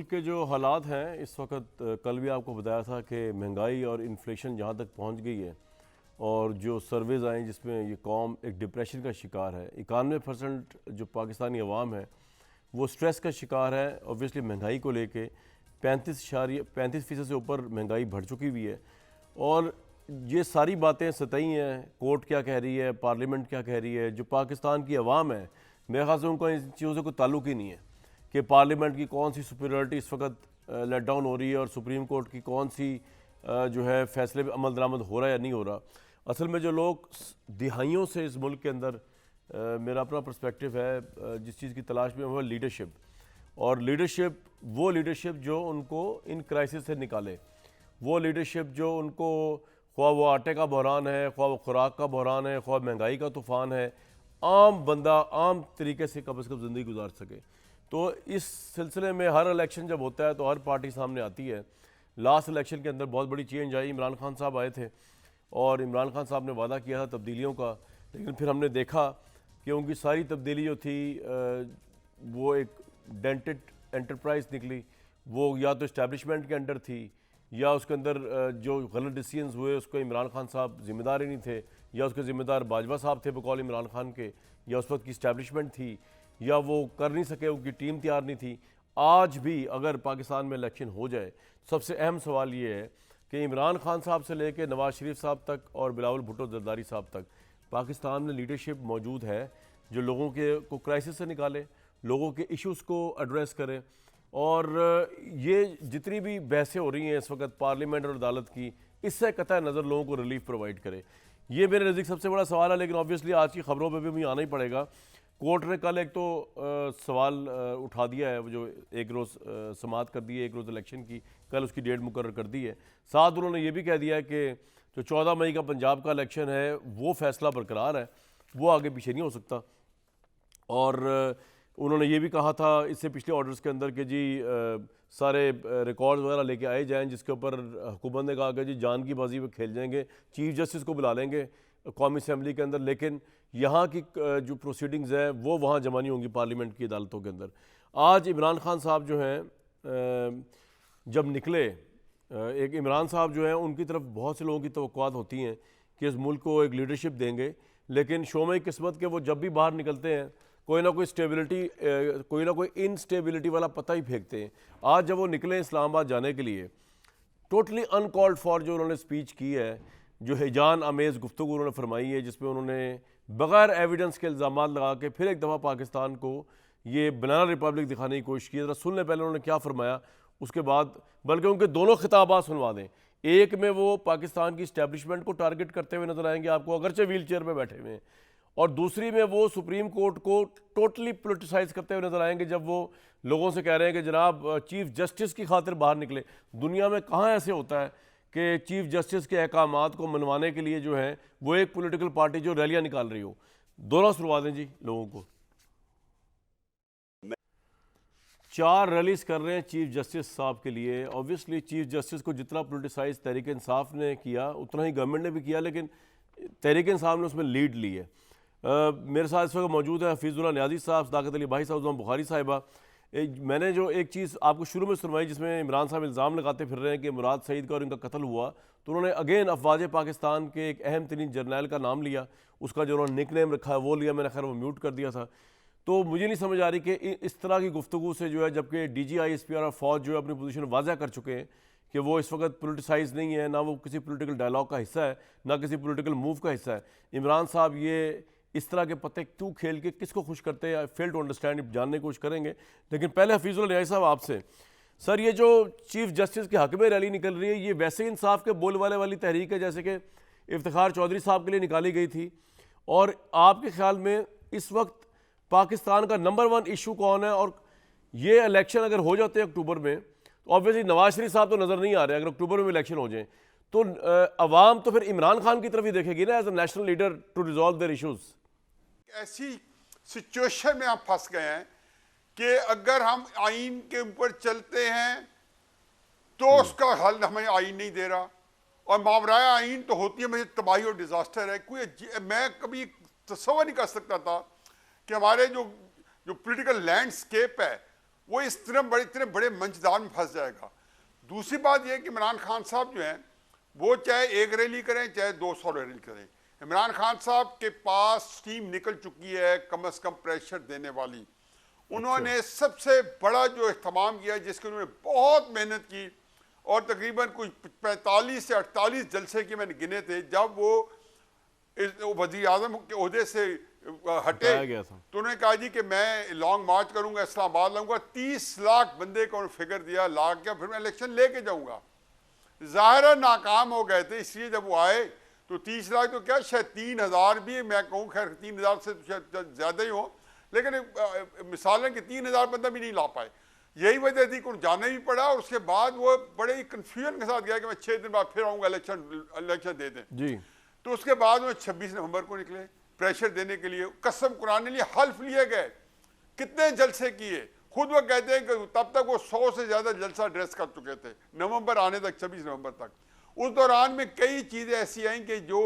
मुल्क के जो हालात हैं इस वक्त, कल भी आपको बताया था कि महंगाई और इन्फ्लेशन जहाँ तक पहुँच गई है, और जो सर्वेज़ आए जिसमें ये कौम एक डिप्रेशन का शिकार है। 91% जो पाकिस्तानी अवाम है वो स्ट्रेस का शिकार है। ऑब्वियसली महंगाई को लेके 35% से ऊपर महंगाई बढ़ चुकी हुई है, और ये सारी बातें सतही हैं। कोर्ट क्या कह रही है, पार्लियामेंट क्या कह रही है, जो पाकिस्तान की अवाम है मेरे ख्याल से उनको इन चीज़ों से कोई ताल्लुक ही नहीं है कि पार्लियामेंट की कौन सी सुपीरियरिटी इस वक्त लेट डाउन हो रही है और सुप्रीम कोर्ट की कौन सी जो है फैसले पे अमल दरामद हो रहा है या नहीं हो रहा। असल में जो लोग दिहाइयों से इस मुल्क के अंदर, मेरा अपना पर्सपेक्टिव है, जिस चीज़ की तलाश में वो लीडरशिप, और लीडरशिप वो लीडरशिप जो उनको इन क्राइसिस से निकाले, वो लीडरशिप जो उनको, ख्वाह वो आटे का बहरान है, ख्वाह वो खुराक का बहरान है, ख्वाह महंगाई का तूफ़ान है, आम बंदा आम तरीके से कम ज़िंदगी गुजार सके। तो इस सिलसिले में हर इलेक्शन जब होता है तो हर पार्टी सामने आती है। लास्ट इलेक्शन के अंदर बहुत बड़ी चेंज आई, इमरान खान साहब आए थे और इमरान खान साहब ने वादा किया था तब्दीलियों का, लेकिन फिर हमने देखा कि उनकी सारी तब्दीली जो थी वो एक डेंटेड एंटरप्राइज निकली। वो या तो इस्टेब्लिशमेंट के अंडर थी, या उसके अंदर जो गलत डिसीजंस हुए उसको इमरान खान साहब जिम्मेदार ही नहीं थे, या उसके ज़िम्मेदार बाजवा साहब थे बकौल इमरान खान के, या उस वक्त की इस्टेब्लिशमेंट थी, या वो कर नहीं सके, उनकी टीम तैयार नहीं थी। आज भी अगर पाकिस्तान में इलेक्शन हो जाए, सबसे अहम सवाल ये है कि इमरान खान साहब से लेकर नवाज शरीफ साहब तक और बिलावल भुट्टो जरदारी साहब तक पाकिस्तान में लीडरशिप मौजूद है जो लोगों के को क्राइसिस से निकाले, लोगों के इश्यूज़ को एड्रेस करे। और ये जितनी भी बहसें हो रही हैं इस वक्त पार्लियामेंट और अदालत की, इससे कतई नज़र लोगों को रिलीफ प्रोवाइड करे, ये मेरे नज़दीक सबसे बड़ा सवाल है। लेकिन ऑब्वियसली आज की खबरों पर भी मुझे आना ही पड़ेगा। कोर्ट ने कल एक तो सवाल उठा दिया है, वो जो एक रोज़ समाअत कर दी है, एक रोज़ इलेक्शन की, कल उसकी डेट मुकर्रर कर दी है। साथ उन्होंने ये भी कह दिया है कि जो 14 मई का पंजाब का इलेक्शन है वो फैसला बरकरार है, वो आगे पीछे नहीं हो सकता। और उन्होंने ये भी कहा था इससे पिछले ऑर्डर्स के अंदर कि जी सारे रिकॉर्ड वगैरह लेके आए जाएँ, जिसके ऊपर हुकूमत ने कहा कि जी जान की बाजी में खेल जाएंगे, चीफ जस्टिस को बुला लेंगे कौमी असम्बली के अंदर, लेकिन यहाँ की जो प्रोसीडिंग्स है वो वहाँ जमा नहीं होंगी पार्लियामेंट की अदालतों के अंदर। आज इमरान खान साहब जो हैं जब निकले, एक इमरान साहब जो हैं उनकी तरफ बहुत से लोगों की तवक्कुआत होती हैं कि इस मुल्क को एक लीडरशिप देंगे, लेकिन शोमे किस्मत के वो जब भी बाहर निकलते हैं कोई ना कोई स्टेबिलिटी, कोई ना कोई इनस्टेबिलिटी वाला पता ही फेंकते हैं। आज जब वो निकले इस्लामाबाद जाने के लिए, टोटली अनकॉल्ड फॉर जो उन्होंने स्पीच की है, जो हिजान आमेज़ गुफ्तगू उन्होंने फरमाई है, जिसमें उन्होंने बग़ैर एविडेंस के इल्ज़ाम लगा के फिर एक दफ़ा पाकिस्तान को ये बनाना रिपब्लिक दिखाने की कोशिश की। ज़रा सुन लें पहले उन्होंने क्या फरमाया, उसके बाद बल्कि उनके दोनों खिताबात सुनवा दें। एक में वो पाकिस्तान की इस्टेब्लिशमेंट को टारगेट करते हुए नजर आएंगे आपको, अगरचे व्हील चेयर पर बैठे हुए हैं, और दूसरी में वो सुप्रीम कोर्ट को टोटली पोलिटिसाइज करते हुए नजर आएंगे जब वो लोगों से कह रहे हैं कि जनाब चीफ जस्टिस की खातिर बाहर निकले। दुनिया में कहाँ ऐसे होता है कि चीफ जस्टिस के अहकामात को मनवाने के लिए जो है वो एक पॉलिटिकल पार्टी जो रैलियां निकाल रही हो। दोनों सुनवा दें जी लोगों को। 4 रैलीज कर रहे हैं चीफ जस्टिस साहब के लिए। ऑब्वियसली चीफ जस्टिस को जितना पोलिटिसाइज तहरीक इंसाफ ने किया उतना ही गवर्नमेंट ने भी किया, लेकिन तहरीक इंसाफ ने उसमें लीड ली है। मेरे साथ इस वक्त मौजूद है हफीजुल्लाह न्याजी साहब, सदाकत अली भाई साहब, उस्मान बुखारी साहिबा। मैंने जो एक चीज़ आपको शुरू में सुनवाई जिसमें इमरान साहब इल्ज़ाम लगाते फिर रहे हैं कि मुराद सईद का और इनका कत्ल हुआ, तो उन्होंने अगेन अफवाज पाकिस्तान के एक अहम तरीन जर्नैल का नाम लिया, उसका जो उन्होंने निक नेम रखा है वो लिया, मैंने खैर वो म्यूट कर दिया था। तो मुझे नहीं समझ आ रही कि इस तरह की गुफ्तगू से जो है, जबकि DGI SPR और फौज जो है अपनी पोजीशन वाज़ा कर चुके हैं कि वो इस वक्त पोलिटिसाइज नहीं है, ना वो किसी पोलिटिकल डायलॉग का हिस्सा है, ना किसी पोलिटिकल मूव का हिस्सा है। इमरान साहब ये इस तरह के पत्ते क्यों खेल के किसको खुश करते हैं, फेल टू अंडरस्टैंड, जानने की कोशिश करेंगे। लेकिन पहले हफीजुल्लाह न्याजी साहब आपसे, सर ये जो चीफ जस्टिस के हक में रैली निकल रही है, ये वैसे इंसाफ के बोलबाले वाली तहरीक है जैसे कि इफ्तिखार चौधरी साहब के लिए निकाली गई थी, और आपके ख्याल में इस वक्त पाकिस्तान का नंबर 1 इशू कौन है? और ये इलेक्शन अगर हो जाते हैं अक्टूबर में, तो ऑब्वियसली नवाज शरीफ साहब तो नज़र नहीं आ रहे, अगर अक्टूबर में इलेक्शन हो जाए तो अवाम तो फिर इमरान खान की तरफ ही देखेगी ना as a national leader to resolve their issues. ऐसी सिचुएशन में हम फंस गए हैं कि अगर हम आइन के ऊपर चलते हैं तो उसका हल हमें आइन नहीं दे रहा, और मावराए आइन तो होती है मुझे तबाही और डिजास्टर है। मैं कभी तस्वर नहीं कर सकता था कि हमारे जो पॉलिटिकल लैंडस्केप है वो इतने बड़े मंचदार में फंस जाएगा। दूसरी बात यह कि इमरान खान साहब जो हैं वो चाहे एक रैली करें चाहे 200 रैली करें, इमरान खान साहब के पास स्टीम निकल चुकी है कम से कम प्रेशर देने वाली। उन्होंने सबसे बड़ा जो इख्तिमाम किया जिसके उन्होंने बहुत मेहनत की और तकरीबन कुछ 45 से 48 जलसे के मैंने गिने थे, जब वो वज़ीर आज़म के ओहदे से हटे तो उन्होंने कहा जी कि मैं लॉन्ग मार्च करूंगा, इस्लामाबाद लाऊंगा, 30 लाख बंदे को फिगर दिया, ला के फिर मैं इलेक्शन लेके जाऊंगा। ज़ाहिर है नाकाम हो गए थे, इसलिए जब वो आए तो 30 लाख तो क्या शायद 3000 भी, मैं कहूँ खैर 3000 से शायद ज़्यादा ही हो, लेकिन मिसाल है कि 3000 बंदा भी नहीं ला पाए। यही वजह थी कि उन्हें जाना भी पड़ा और उसके बाद वो बड़े ही कन्फ्यूजन के साथ गया कि मैं 6 दिन बाद फिर आऊँगा, इलेक्शन दे दें जी। तो उसके बाद वो 26 नवंबर को निकले प्रेशर देने के लिए, कसम कुरान लिए हल्फ लिए गए, कितने जलसे किए। खुद वो कहते हैं कि तब तक वो 100 से ज़्यादा जलसा ड्रेस कर चुके थे नवंबर आने तक, 26 नवंबर तक। उस दौरान में कई चीज़ें ऐसी आई कि जो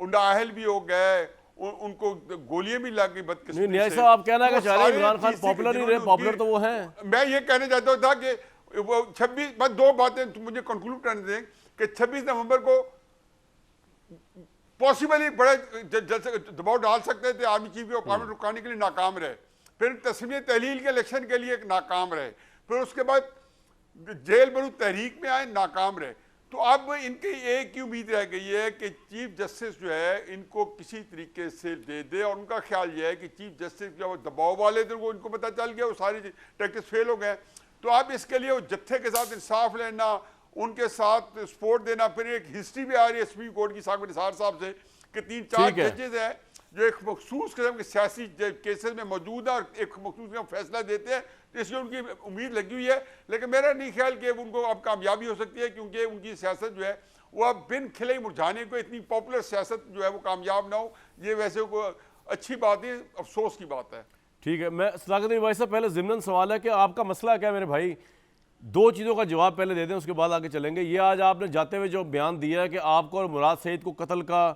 नाअहल भी हो गए, उनको गोलियां भी लग गई बदकिस्मती से। साहब आप कहना चाह रहे हैं इमरान खान पॉपुलर नहीं रहे, पॉपुलर तो वो हैं। मैं ये कहने चाहता था कि वो 26 बस 2 बातें मुझे कंक्लूड करने दें कि 26 नवंबर को पॉसिबली बड़े जैसे दबाव डाल सकते थे, आर्मी चीफ को पार्लियामेंट रुकाने के लिए नाकाम रहे, फिर तस्मीर तहलील के इलेक्शन के लिए नाकाम रहे, फिर उसके बाद जेल बरू तहरीक में आए, नाकाम रहे। तो अब इनकी एक ही उम्मीद रह गई है कि चीफ जस्टिस जो है इनको किसी तरीके से दे दे, और उनका ख्याल ये है कि चीफ जस्टिस जो दबाव वाले थे वो इनको पता चल गया, वो सारी टैक्टिक्स फेल हो गए। तो अब इसके लिए वो जत्थे के साथ इंसाफ लेना, उनके साथ सपोर्ट देना, फिर एक हिस्ट्री भी आ रही है सुप्रीम कोर्ट की साहब निसार साहब से कि 3-4 जजेज हैं जो एक मखसूस किस्म के सियासी केसेस में मौजूद है और एक मखसूस फैसला देते हैं, इसलिए उनकी उम्मीद लगी हुई है। लेकिन मेरा नहीं ख्याल कि उनको अब कामयाबी हो सकती है, क्योंकि उनकी सियासत जो है वो अब बिन खिले मुरझाने को, इतनी पॉपुलर सियासत जो है वो कामयाब ना हो, ये वैसे को अच्छी बात है, अफसोस की बात है। ठीक है, मैं सदाकत भाई साहब पहले ज़िम्नन सवाल है कि आपका मसला क्या है मेरे भाई, 2 चीज़ों का जवाब पहले दे दें, उसके बाद आगे चलेंगे। ये आज आपने जाते हुए जो बयान दिया है कि आपको और मुराद सईद को कत्ल का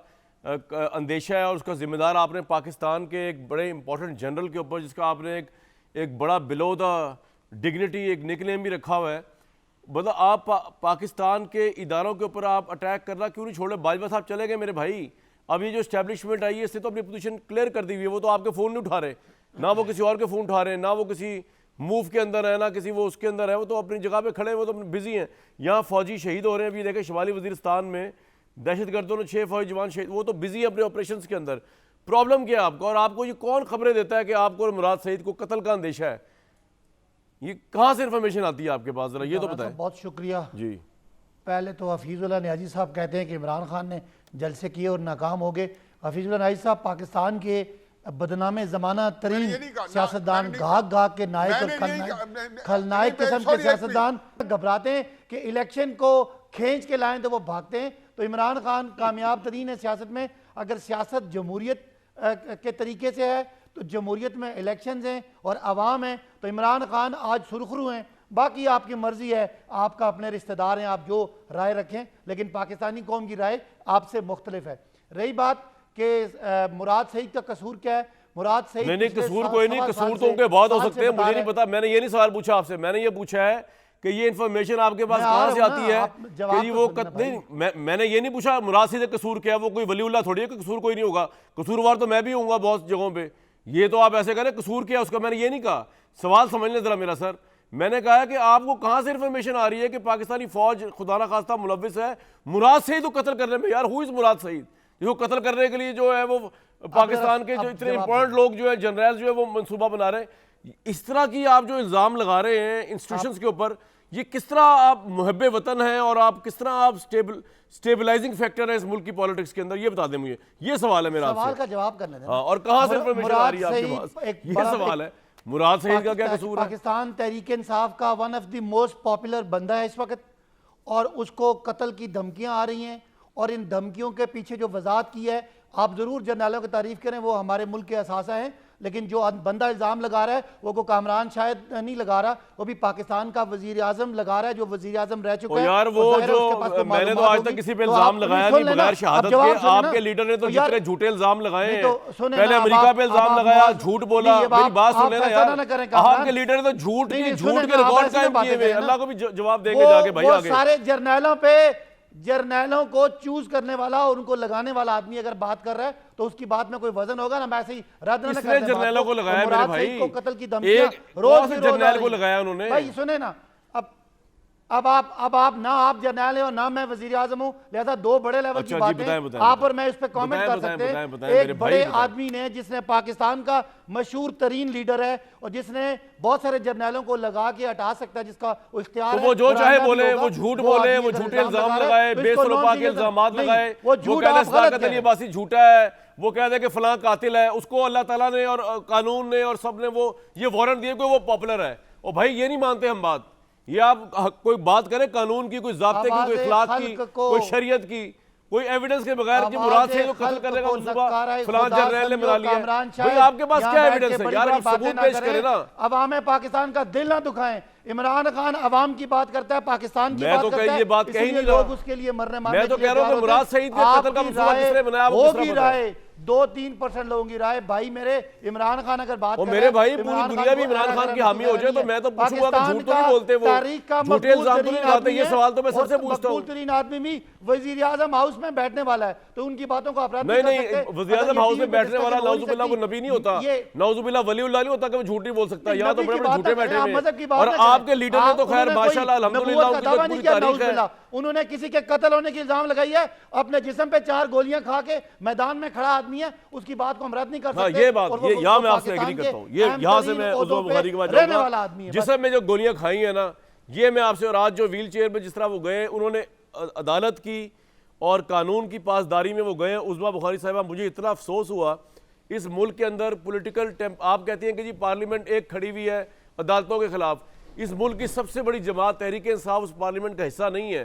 अंदेशा है और उसका जिम्मेदार आपने पाकिस्तान के एक बड़े इंपॉर्टेंट जनरल के ऊपर, जिसका आपने एक बड़ा बिलो द डिग्निटी एक निकनेम भी रखा हुआ है, मतलब आप पाकिस्तान के इदारों के ऊपर आप अटैक करना क्यों नहीं छोड़े? बाजवा साहब चले गए मेरे भाई, अब ये जो इस्टेब्लिशमेंट आई है इससे तो अपनी पोजीशन क्लियर कर दी हुई है, वो तो आपके फ़ोन नहीं उठा रहे, ना वो किसी और के फ़ोन उठा रहे हैं, ना वो किसी मूव के अंदर है, ना किसी वो उसके अंदर है, वो तो अपनी जगह पे खड़े हैं, वो तो बिजी हैं। यहाँ फौजी शहीद हो रहे हैं, अभी देखें शिमाली वजीरिस्तान में दहशतगर्दों ने 6 फौजी जवान शहीद, वो तो बिजी है अपने ऑपरेशंस के अंदर। प्रॉब्लम क्या है आपको, और आपको ये कौन खबरें देता है कि आपको और मुराद सईद को कत्ल का अंदेशा है? ये कहाँ से इन्फॉर्मेशन आती है आपके पास, जरा ये तो बताएं। बहुत शुक्रिया जी। पहले तो हफीजुल्लाह नियाजी साहब कहते हैं कि इमरान खान ने जलसे किए और नाकाम हो गए। हफीजुल्लाह नियाजी साहब पाकिस्तान के बदनामे ज़माना तरीन सियासतदान, घाक घाक के नायक और खलनायक किस्म के सियासतदान घबराते हैं कि इलेक्शन को खींच के लाएं तो वो भागते हैं। तो इमरान खान कामयाब तरीन है सियासत में। अगर सियासत जमहूरियत के तरीके से है तो जमहूरियत में इलेक्शंस हैं और आवाम है, तो इमरान खान आज सुरखरू हैं। बाकी आपकी मर्जी है, आपका अपने रिश्तेदार हैं, आप जो राय रखें, लेकिन पाकिस्तानी कौम की राय आपसे मुख्तलिफ है। रही बात कि मुराद सईद का कसूर क्या है, मुराद सईद नहीं कसूर कोई नहीं, कसूर तो उनके बहुत हो सकते हैं, मुझे नहीं पता। मैंने ये नहीं सवाल पूछा आपसे, मैंने ये पूछा है कि ये इन्फॉर्मेशन आपके पास कहां से आती है कि वो नहीं, मैंने ये नहीं पूछा मुराद सईद का कसूर क्या है, वो कोई वलीउल्लाह थोड़ी है कि कसूर कोई नहीं होगा, कसूरवार तो मैं भी हूँगा बहुत जगहों पे। ये तो आप ऐसे करें कसूर क्या है उसका, मैंने ये नहीं कहा। सवाल समझ लें जरा मेरा सर, मैंने कहा कि आपको कहां से इन्फॉर्मेशन आ रही है कि पाकिस्तानी फौज खुदा ना खास्ता मुलविस है मुराद सईद को कत्ल करने में? यार हु इज मुराद सईद, जो कत्ल करने के लिए जो है वो पाकिस्तान के जो इतने इंपॉर्टेंट लोग जो है जनरल जो है वो मंसूबा बना रहे हैं। इस तरह की आप जो इल्ज़ाम लगा रहे हैं इंस्टीट्यूशंस के ऊपर, ये किस तरह आप मुहब्बे वतन हैं और आप किस तरह आप स्टेबलाइजिंग फैक्टर है इस मुल्क की पॉलिटिक्स के अंदर, ये बता दें मुझे। ये सवाल है मेरा आपसे। सवाल का जवाब करने दें। हाँ, और कहां से इन्फॉर्मेशन आ रही है आपके पास, ये सवाल है। मुराद सईद का क्या कसूर है? पाकिस्तान तहरीक इंसाफ का one of the most popular बंदा है इस वक्त, और उसको कत्ल की धमकियां आ रही हैं, और इन धमकियों के पीछे जो वजाहत की है, आप ज़रूर जर्नलों की तारीफ करें, वो हमारे मुल्क के असासा हैं। लेकिन जो बंदा इल्ज़ाम लगा रहा है वो को कामरान शायद नहीं लगा रहा, वो भी पाकिस्तान का वजीर आजम लगा रहा है, जो वजीर आजम रह चुका है। यार वो जो मैंने तो आज तक किसी पे इल्जाम लगाया नहीं बगैर शहादत के, आपके लीडर ने तो जितने झूठे इल्जाम लगाए हैं, पहले अमेरिका पे इल्जाम लगाया, झूठ बोला। मेरी बात सुन लेना यार, आपके लीडर ने तो झूठ के रिकॉर्ड कायम किए हुए, अल्लाह को भी जवाब देंगे जाके भाई आगे। सारे जर्नैलों पे, जर्नैलों को चूज करने वाला और उनको लगाने वाला आदमी अगर बात कर रहा है तो उसकी बात में कोई वजन होगा ना। मैं ऐसे ही रद्द न कर जर्नैलों को लगाया मेरे भाई को कत्ल की धमकियां रोज जर्नैल को लगाया उन्होंने। भाई सुने ना, अब आप ना आप जर्नैल हो ना मैं वजीर आजम हूं, लिहाजा दो बड़े लेवल की बातें आप और मैं इस पे कमेंट कर सकते हैं। एक बड़े आदमी ने जिसने पाकिस्तान का मशहूर तरीन लीडर है और जिसने बहुत सारे जर्नैलों को लगा के हटा सकता है, जिसका इख्तियार है, वो जो चाहे बोले, वो झूठ बोले, वो झूठे इल्जाम लगाए, बेसुरोपा के इल्जाम लगाए, वो कहने सदाकत अली अब्बासी झूठा है, वो कह दे कि फलां कातिल है, उसको अल्लाह ताला ने और कानून ने और सब ने वो ये वारंट दिए कि वो पॉपुलर है। और भाई ये नहीं मानते हम बात, ये आप कोई बात करें कानून की, कोई ज़ाब्ते की, कोई इखलाक की, कोई शरीयत की, कोई एविडेंस के बगैर कि मुराद से जो कत्ल करने का मंसूबा फलां जर्नैल ने बना लिया। भाई आपके पास क्या एविडेंस है यार, आप सबूत पेश करें ना। अवाम पाकिस्तान का दिल ना दुखाएं। इमरान खान अवाम की बात करता है, पाकिस्तान की बात करता है, ये बात कही नहीं लोग उसके लिए मरने मारने। मैं तो कह रहा हूं कि मुराद सईद के कत्ल का मंसूबा किसने बनाया वो होगी राय 2-3% लोगों की राय। भाई मेरे इमरान खान अगर बात कर मेरे भाई पूरी दुनिया भी इमरान खान की हामी हो जाए तो मैं तो पूछूंगा कि झूठ तो नहीं बोलते वो, झूठे इल्जाम तो नहीं लगाते। ये सवाल तो मैं सबसे पूछता हूं। मकबूल आदमी भी वजीर आजम हाउस में बैठने वाला है तो उनकी बातों को अपराध नहीं, वजीर आजम हाउस में बैठने वाला नाउजुबिल्लाह को नबी नहीं होता, नाउजुबिल्लाह वलीउल्लाह नहीं होता कि वो झूठ नहीं बोल सकता। यहाँ तो बड़े बड़े झूठे बैठे हैं और आपके लीडर ने तो खैर माशाल्लाह अल्हम्दुलिल्लाह उनकी तो पूरी तारीफ है। उन्होंने किसी के कत्ल होने की इल्जाम लगाई है, अपने जिस्म पे 4 गोलियां खा के मैदान में खड़ा आदमी है, उसकी बात को हम रद्द नहीं कर सकते। ये बात ये यहाँ मैं आपसे एग्री करता हूँ। ये यहाँ से मैं उस्मा बुखारी के बाद जाऊंगा, जिसम में जो गोलियां खाई है ना, ये मैं आपसे। और आज जो व्हील चेयर में जिस तरह वो गए, उन्होंने अदालत की और कानून की पासदारी में वो गए। उस्मा बुखारी साहिबा, मुझे इतना अफसोस हुआ इस मुल्क के अंदर पॉलिटिकल आप कहती हैं कि जी पार्लियामेंट एक खड़ी हुई है अदालतों के खिलाफ। इस मुल्क की सबसे बड़ी जमात तहरीक इंसाफ उस पार्लियामेंट का हिस्सा नहीं है।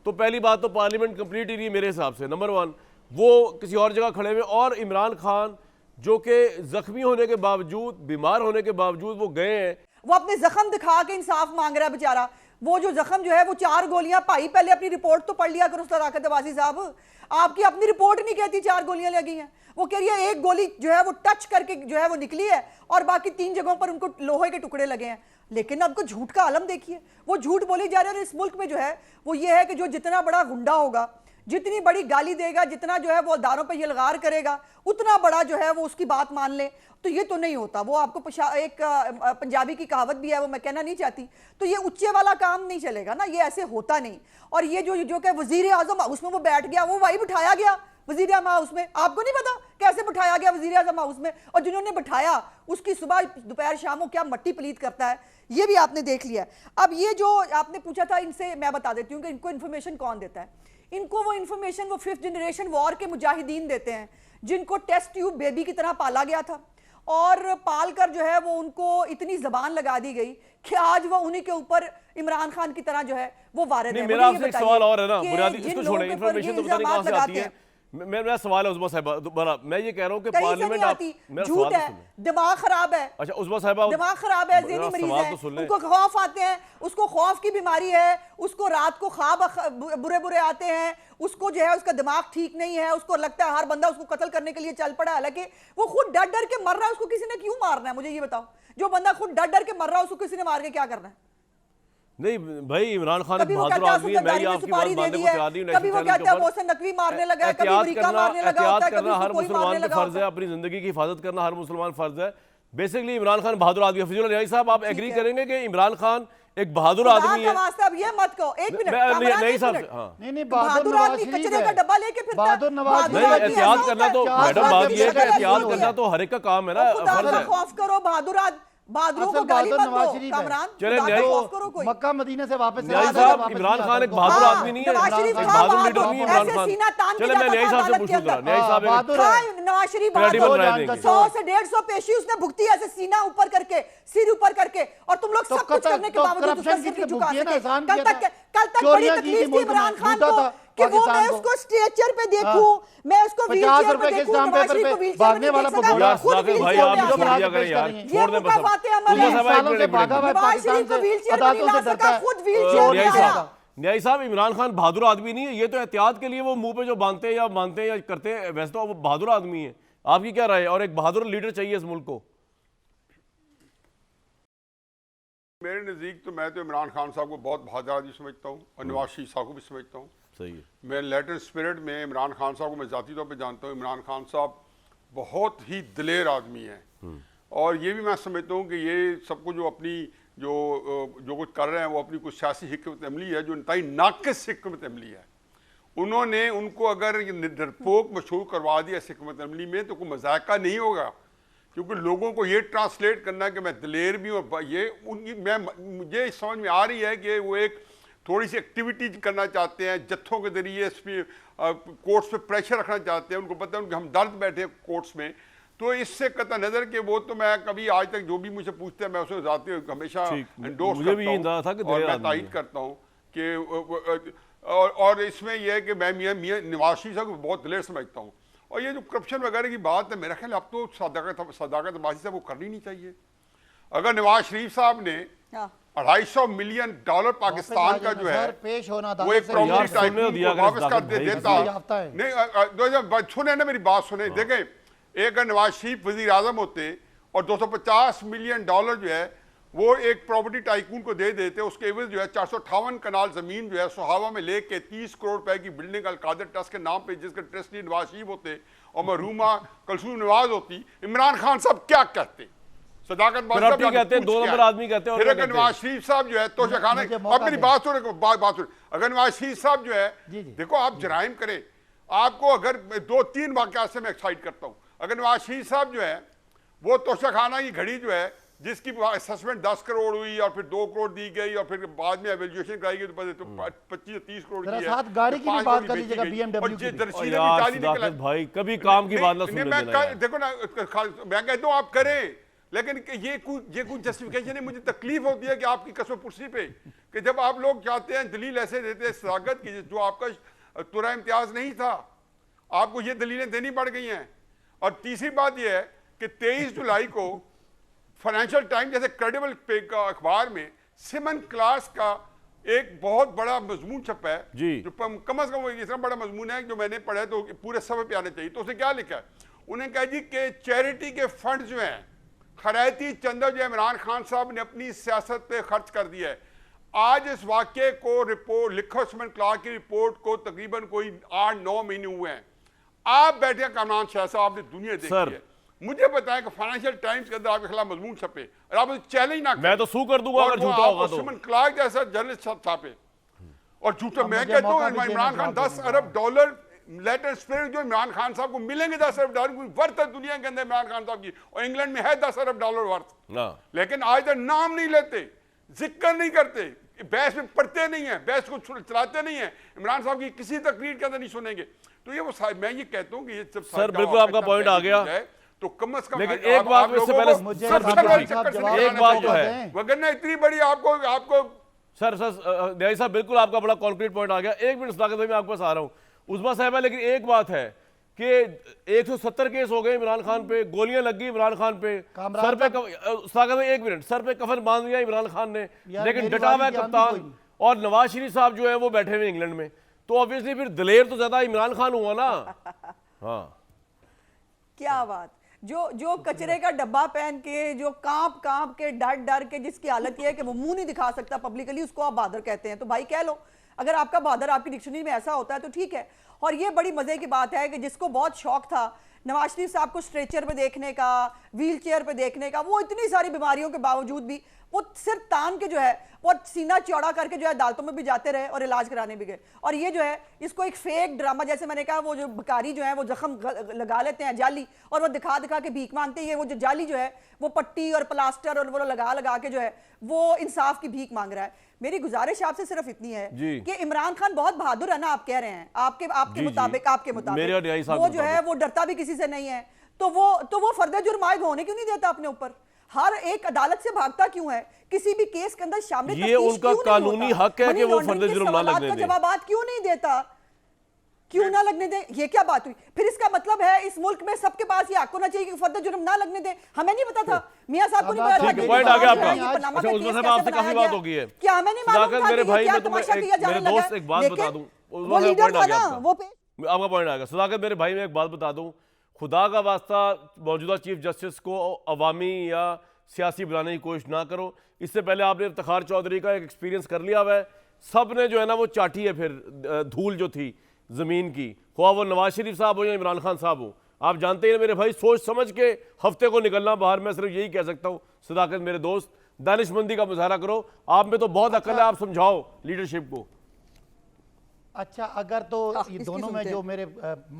तो पहली बात तो पार्लियामेंट कंप्लीट ही नहीं मेरे हिसाब से, नंबर 1। वो किसी और जगह खड़े हुए, और इमरान खान जो कि जख्मी होने के बावजूद, बीमार होने के बावजूद वो गए हैं, वो अपने जख्म दिखा के इंसाफ मांग रहा है बेचारा। वो जो जख्म जो है वो 4 गोलियां, भाई पहले अपनी रिपोर्ट तो पढ़ लिया करो सदाकत अब्बासी साहब। आपकी अपनी रिपोर्ट नहीं कहती 4 गोलियां लगी हैं, वो कह रही है 1 गोली जो है वो टच करके जो है वो निकली है और बाकी 3 जगहों पर उनको लोहे के टुकड़े लगे हैं। लेकिन आपको झूठ का आलम देखिए, वो झूठ बोली जा रही है। और इस मुल्क में जो है वो ये है कि जो जितना बड़ा गुंडा होगा, जितनी बड़ी गाली देगा, जितना जो है वो दारों पे यलगार करेगा, उतना बड़ा जो है वो उसकी बात मान ले। तो ये तो नहीं होता। वो आपको एक पंजाबी की कहावत भी है, वो मैं कहना नहीं चाहती। तो ये उच्चे वाला काम नहीं चलेगा ना, ये ऐसे होता नहीं। और ये जो कि वजीर आजम हाउस में वो बैठ गया, वो वही बिठाया गया वजीर आजम हाउस में। आपको नहीं पता कैसे बिठाया गया वजीर आजम हाउस में? और जिन्होंने बिठाया उसकी सुबह दोपहर शाम को क्या मट्टी पलीत करता है, ये भी आपने देख लिया। अब ये जो आपने पूछा था, इनसे मैं बता देती हूँ कि इनको इन्फॉर्मेशन कौन देता है। इनको वो इन्फॉर्मेशन वो 5th जनरेशन वॉर के मुजाहिदीन देते हैं, जिनको टेस्ट ट्यूब बेबी की तरह पाला गया था। और पाल कर जो है वो उनको इतनी जबान लगा दी गई कि आज वो उन्हीं के ऊपर इमरान खान की तरह जो है वो वारिद है। मेरा आपसे एक सवाल और है ना, बुनियादी इसको छोड़ें, इन्फॉर्मेशन तो पता नहीं कहां से आती है। मेरा सवाल है उस्मा साहिबा, दोबारा मैं ये कह रहा हूं कि पार्लियामेंट झूठ है, दिमाग खराब है। अच्छा उस्मा साहिबा, दिमाग खराब है, ज़हनी मरीज है, उनको खौफ आते हैं, उसको खौफ की बीमारी है, उसको रात को ख्वाब बुरे बुरे आते हैं, उसको जो है उसका दिमाग ठीक नहीं है, उसको लगता है हर बंदा उसको कत्ल करने के लिए चल पड़ा। हालांकि वो खुद डर डर के मर रहा है, उसको किसी ने क्यों मारना है? मुझे ये बताओ, जो बंदा खुद डर डर के मर रहा है उसको किसी ने मार के क्या करना है? नहीं भाई, इमरान खान एक बहादुर आदमी है, मैं आपकी बात मानने को तैयार नहीं हूं। कभी वो कहता है मोहसिन नकवी मारने लगा है, कभी अमेरिका मारने लगा होता है, कभी हर मुसलमान का फर्ज है, अपनी जिंदगी की हिफाजत करना हर मुसलमान फर्ज है। बेसिकली इमरान खान बहादुर आदमी है। फजील न्याई साहब, आप एग्री करेंगे कि इमरान खान एक बहादुर आदमी है? अब ये मत कहो, एक मिनट नहीं साहब, नहीं बहादुर आदमी कचरे का डब्बा लेके फिरता है। बहादुर नवाज नहीं, एहतियात करना तो मैडम बात ये है कि एहतियात करना तो हर एक का काम है ना, फर्ज है। खौफ करो बहादुरों को गाली मत दो कामरान। चले मक्का मदीने से वापस इमरान खान एक बहादुर आदमी नहीं है, एक बहादुर लीडर नहीं है इमरान खान। चले मैं न्याय साहब से पूछूं जरा, न्याय साहब नवाज शरीफ 100 से 150 पेशी उसने भुगती ऐसे सीना ऊपर करके, सिर ऊपर करके, और तुम लोग सब कुछ करने के बावजूद उसका सिर नहीं झुका सके। कल तक बड़ी तकलीफ थी इमरान खान को कि वो मैं पाकिस्तान को उसको स्ट्रेचर पे देखूं, मैं उसको 50 व्हीलचेयर रुपए पे के देखूं, स्टाम्प नवाज पेपर शरीफ को पे व्हीलचेयर भागने में वाला देख सकता, भगोड़ा। खुद साकिब भाई व्हीलचेयर आप पे भी आ छोड़ गया। दिया करें यार, ये छोड़ दें बस अब। मुकाफाते अमल उल्ला है। साहब, एक सालों से मिनट, एक भागा मिनट। हुआ है नवाज पाकिस्तान शरीफ को से, व्हीलचेयर पे अदालतों नहीं से ला डरता सका, है। खुद व्हीलचेयर चोर पे नहीं न्यायी आया। होगा। साहब, न्यायी साहब, इमरान खान बहादुर आदमी नहीं है, ये तो एहतियात के लिए वो मुंह पे जो बांधते हैं या मानते हैं या करते हैं, वैसे तो वो बहादुर आदमी है। आपकी क्या राय है? और एक बहादुर लीडर चाहिए इस मुल्क को। मेरे नज़दीक तो मैं तो इमरान खान साहब को बहुत बहादुर आदमी समझता हूँ और नवाज शरीफ साहब को भी समझता हूँ। सही है। मैं लेटर स्पिरिट में इमरान खान साहब को मैं ज़ाती तौर पे जानता हूँ। इमरान खान साहब बहुत ही दिलेर आदमी हैं और ये भी मैं समझता हूँ कि ये सबको जो अपनी जो कुछ कर रहे हैं वो अपनी कुछ सियासी हिकमत अमली है जो इंतहाई नाक़िस हिकमत अमली है। उन्होंने उनको अगर डरपोक मशहूर करवा दिया इस हिकमत अमली में तो कोई मजाका नहीं होगा, क्योंकि लोगों को ये ट्रांसलेट करना कि मैं दिलेर भी हूँ, ये उनकी मुझे समझ में आ रही है कि वो एक थोड़ी सी एक्टिविटीज करना चाहते हैं, जत्थों के जरिए कोर्ट्स पे प्रेशर रखना चाहते हैं। उनको पता है उनके हम दर्द बैठे हैं कोर्ट्स में, तो इससे कतई नज़र के वो तो मैं कभी आज तक जो भी मुझे पूछते हैं मैं उसमें जाते हमेशा एंडोर्स मुझे भी करता था कि हूँ और दिलेर मैं आदमी तायद है। करता हूँ कि और इसमें यह है कि मैं मियां नवाज शरीफ साहब को बहुत दिलेर समझता हूँ। और ये जो करप्शन वगैरह की बात है, मेरा ख्याल अब तो सदाकत बाजी साहब को करनी नहीं चाहिए। अगर नवाज शरीफ साहब ने हाँ। $250 मिलियन पाकिस्तान का जो है पेश होना वो एक यार, प्रॉपर्टी सुनने टाइकून दिया को करें वापस कर सदाकत भाई, देता याफ्ता है। नहीं, सुने ना मेरी बात सुने। देखें, एक अगर नवाज शरीफ वजीर आजम होते और $250 मिलियन जो है वो एक प्रॉपर्टी टाइकून को दे देते, उसके एवज जो है 458 कनाल जमीन जो है सुहावा में लेके 30 करोड़ रुपए की बिल्डिंग अलकादर ट्रस्ट के नाम पे, जिसके ट्रस्टी नवाज शरीफ होते और महरूमा कलसूम नवाज होती, इमरान खान साहब क्या कहते? सदाकत प्रॉपर्टी कहते हैं, 2 नंबर आदमी कहते हैं। फिर अगर नवाज शरीफ साहब जो है तो खाना, मुझे मौका अब मेरी दें। बात सुने, बात सुने। अगर नवाज शरीफ साहब जो है, जी, जी। देखो आप जराइम करें, आपको अगर 2-3 वाकयात से मैं एक्साइट करता हूं। अगर नवाज शरीफ साहब जो है वो तोशाखाना की घड़ी जो है जिसकी असेसमेंट 10 करोड़ हुई और फिर 2 करोड़ दी गई और फिर बाद में एवेल्युएशन कराई गई तो 25-30 करोड़ जरा की है, साथ गाड़ी की भी 5 बात करोड़ कर बेची लीजिएगा गई। BMW और की ये भी। दरसीले भी यार जाली निकला। सदाकत भाई, कभी काम की बात ना सुनने मैं देना यार। देखो ना, मैं कहता हूं आप करें, लेकिन ये कुछ जस्टिफिकेशन है। मुझे तकलीफ होती है कि आपकी कसम पुर्सी पे कि जब आप लोग चाहते हैं दलील ऐसे देते हैं सदाकत की जो आपका तुरा इम्तियाज नहीं था, आपको ये दलीलें देनी पड़ गई हैं। और तीसरी बात यह है कि 23 जुलाई को फाइनेंशियल टाइम जैसे क्रेडिबल पे का अखबार में सिमन क्लास का एक बहुत बड़ा मजमून छपा है जी। जो कम अज कम वो इतना बड़ा मजमून है जो मैंने पढ़ा है तो पूरे सफ़े पे आना चाहिए। तो उसने क्या लिखा है? उन्हें कहा जी कि चैरिटी के फंड जो हैं, खैराती चंदा जो इमरान खान साहब ने अपनी सियासत पे खर्च कर दिया है। आज इस वाक्य को रिपोर्ट लिखो, सिमन क्लास की रिपोर्ट को तकरीबन कोई 8-9 महीने हुए हैं। आप बैठे कामरान शाह साहब, आपने दुनिया देखी सर, है, मुझे बताएं कि फाइनेंशियल टाइम्स के अंदर आपके खिलाफ मजमून छपे और आप चैलेंज ना करें। मैं तो सू कर दूंगा और अगर वो झूठा आपको होगा तो। सिमन क्लार्क जैसा जर्नलिस्ट छापे और झूठा। अब मैं मुझे कहता हूँ मौका दीजिए, इमरान मैं खान जवाब 10 दूंगा। अरब डॉलर लेटर स्पिरिट जो इमरान खान साहब को मिलेंगे, 10 अरब डॉलर वर्थ है दुनिया के अंदर इमरान खान साहब की, और इंग्लैंड में है 10 अरब डॉलर वर्थ। हाँ। लेकिन आज तक नाम नहीं लेते, जिक्र नहीं करते, बहस में पढ़ते नहीं है, बहस को चलाते नहीं है, इमरान साहब की किसी तकरीर के अंदर नहीं सुनेंगे। तो ये वो मैं ये कहता हूँ कि ये सर, बिल्कुल आपका पॉइंट आ गया। तो कम से कम लेकिन एक बात इससे पहले मुझे सर, साहब बिल्कुल साहब ठीक। जवाब एक बात तो दें। है, वगरना इतनी बड़ी आपको सर न्यायी साहब, बिल्कुल आपका बड़ा कॉन्क्रीट पॉइंट आ गया। 1 मिनट सदाकत भाई, मैं आपके पास आ रहा हूँ। उस्मा साहब है, लेकिन एक बात है कि 170 केस हो गए इमरान खान पे, गोलियां लग गई इमरान खान पे, सर पे सदाकत भाई 1 मिनट, सर पे कफन बांध दिया इमरान खान ने, लेकिन मेरी डटा हुआ है बारी की कप्तान। आंधी कोई और नवाज शरीफ साहब जो है वो बैठे हुए इंग्लैंड में, तो ऑब्वियसली फिर दिलेर तो ज्यादा इमरान खान हुआ ना। हाँ, क्या बात। जो कचरे का डब्बा पहन के, जो कांप कांप के, डर डर के, जिसकी हालत ये है कि वो मुंह नहीं दिखा सकता पब्लिकली, उसको आप बहादुर कहते हैं। तो भाई कह लो, अगर आपका बहादुर आपकी डिक्शनरी में ऐसा होता है तो ठीक है। और ये बड़ी मजे की बात है कि जिसको बहुत शौक था नवाज शरीफ साहब को स्ट्रेचर पे देखने का, व्हील चेयर पे देखने का, वो इतनी सारी बीमारियों के बावजूद भी वो सिर तान के जो है वो सीना चौड़ा करके जो है अदालतों में भी जाते रहे और इलाज कराने भी गए। और ये जो है इसको एक फेक ड्रामा, जैसे मैंने कहा, वो जो भिखारी जो है वो जख्म लगा लेते हैं जाली, और वो दिखा दिखा के भीख मांगते हैं। वो जो जाली जो है वो पट्टी और प्लास्टर और वो लगा लगा के जो है वो इंसाफ की भीख मांग रहा है। मेरी गुजारिश आपसे सिर्फ इतनी है कि इमरान खान बहुत बहादुर है ना, आप कह रहे हैं, आपके मुताबिक वो जो है वो डरता भी किसी से नहीं है, तो वो फर्द जुर्म आयद होने क्यों नहीं देता अपने ऊपर? हर एक अदालत से भागता क्यों है? किसी भी केस के अंदर शामिल ये उनका कानूनी हक है कि वो फर्द जुर्म ना लगने दें। जवाब क्यों नहीं देता? क्यों ना लगने दे? ये क्या बात हुई? फिर इसका मतलब है इस मुल्क में सबके पास ये हक होना चाहिए कि फर्द जुर्म ना लगने दे। हमें नहीं पता था, मियां साहब को नहीं पता था। ठीक है, पॉइंट आ गया आपका। ये पनामा अच्छा, का उस्मान केस साहब, आपसे कैसे काफी बनाया बात हो गई है। क्या हमें नहीं मालूम सदाकत था मेरे कि भाई, ये क्या मैं तुम्हें तमाशा किया जाने मेरे लगा दोस्त है? एक बात बता लेकिन दूं, वो लीडर था ना, वो आपका पॉइंट आ गया। सदाकत मेरे भाई, मैं एक बात बता दूं, खुदा का वास्ता मौजूदा चीफ जस्टिस को अवामी या सियासी बनाने की कोशिश ना करो। इससे पहले आपने इफ्तिखार चौधरी का एक एक्सपीरियंस कर लिया हुआ है। सब ने जो है ना वो चाटी है फिर धूल जो थी ज़मीन की, ख्वाह वो नवाज शरीफ साहब हो या इमरान खान साहब हो। आप जानते हैं मेरे भाई, सोच समझ के हफ्ते को निकलना बाहर। मैं सिर्फ यही कह सकता हूँ सदाकत मेरे दोस्त, दानिशमंदी का मुजाहरा करो। आप में तो बहुत अक्ल है, आप समझाओ लीडरशिप को। अच्छा, अगर तो ये इसकी दोनों में सुनते जो मेरे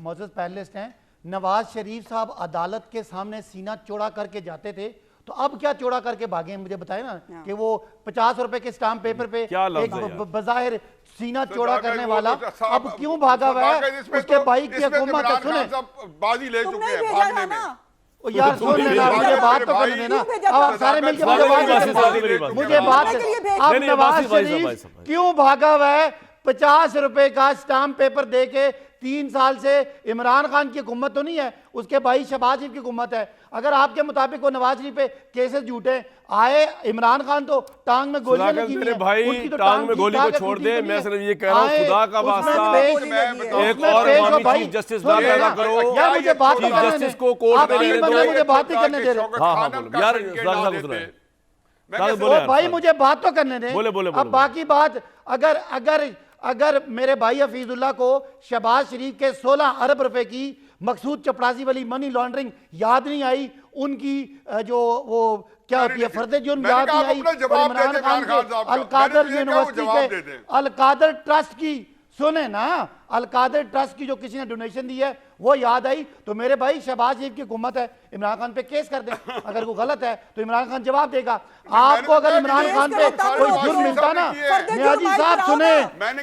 मौजूद पैनलिस्ट हैं, नवाज शरीफ साहब अदालत के सामने सीना चौड़ा करके जाते थे, तो अब क्या चौड़ा करके भागे हैं? मुझे बताए ना कि वो 50 रुपए के स्टाम्प पेपर पे क्या लफ्ज़ एक है यार? बज़ाहिर सीना चौड़ा करने वो वाला तो साहब, अब क्यों भागा हुआ है? इसमें उसके तो- भाई की इसमें तो हुकूमत है। इमरान सुने खान साहब बाजी ले चुके तुमने हैं भेजा भागने था में। ना। ओ यार सुन लेना, मुझे बात तो करने देना। क्यों भेजा अब था? आप सारे मिलकर मुझे सारे बात मेरी बात करने सुनो, देना। मेरी बात मुझे सुनो। बात नहीं, नहीं, अब नहीं, नवाज भाई साहब, शरीफ भाई साहब। क्यों भागा हुआ है? 50 रुपए का स्टाम्प पेपर दे के 3 साल से इमरान खान की हुकूमत तो नहीं है, उसके भाई शहबाज शरीफ की हुकूमत है। अगर आपके मुताबिक वो नवाज शरीफ पे केसेस झूठे आए, इमरान खान तो टांग में गोलियां सदाकत लगी हुई मेरे हैं, भाई, उनकी तो टांग में ठीक गोली ठाक को है, छोड़ टूटी दे। तो नहीं मैं है। सिर्फ ये कह रहा हूं, आए, खुदा का उसमें वास्ता पेश- गोली लगी है। एक उसमें और पेश हो अवामी भाई, चीफ जस्टिस सुन ना लेना। पैदा करो। यार मुझे बात तो चीफ करने जस्टिस दे। को कोर्ट आप में नहीं रहने बंदा दो। मुझे बात ही करने दे रहे। हाँ, बोलो। यार, सदाकत साहब सुनाएं। सदाकत बोले ओ यार, भाई सदाकत। मुझे बात तो करने दें। बोले, बोले, अब बोले। बाकी बात, अगर अगर अगर मेरे भाई हफीजुल्लाह को शहबाज शरीफ के 16 अरब रुपए की मकसूद चपरासी वाली मनी लॉन्ड्रिंग याद नहीं आई, उनकी जो वो क्या होती है फर्द जुर्म मैंने याद कहा नहीं आई, आप अपना और जवाब इमरान दे दें खान इमरान खान के साहब का। अलकादर मैंने तो ये कहा वो यूनिवर्सिटी जवाब दे के दें। अलकादर ट्रस्ट की, सुने ना, अलकादर ट्रस्ट की जो किसी ने डोनेशन दी है वो याद आई, तो मेरे भाई शहबाज शरीफ की हुकूमत है, इमरान खान पे केस कर दें। अगर वो गलत है तो इमरान खान जवाब देगा। आपको अगर इमरान खान पे कोई जुर्म मिलता ना, नियाजी साहब सुने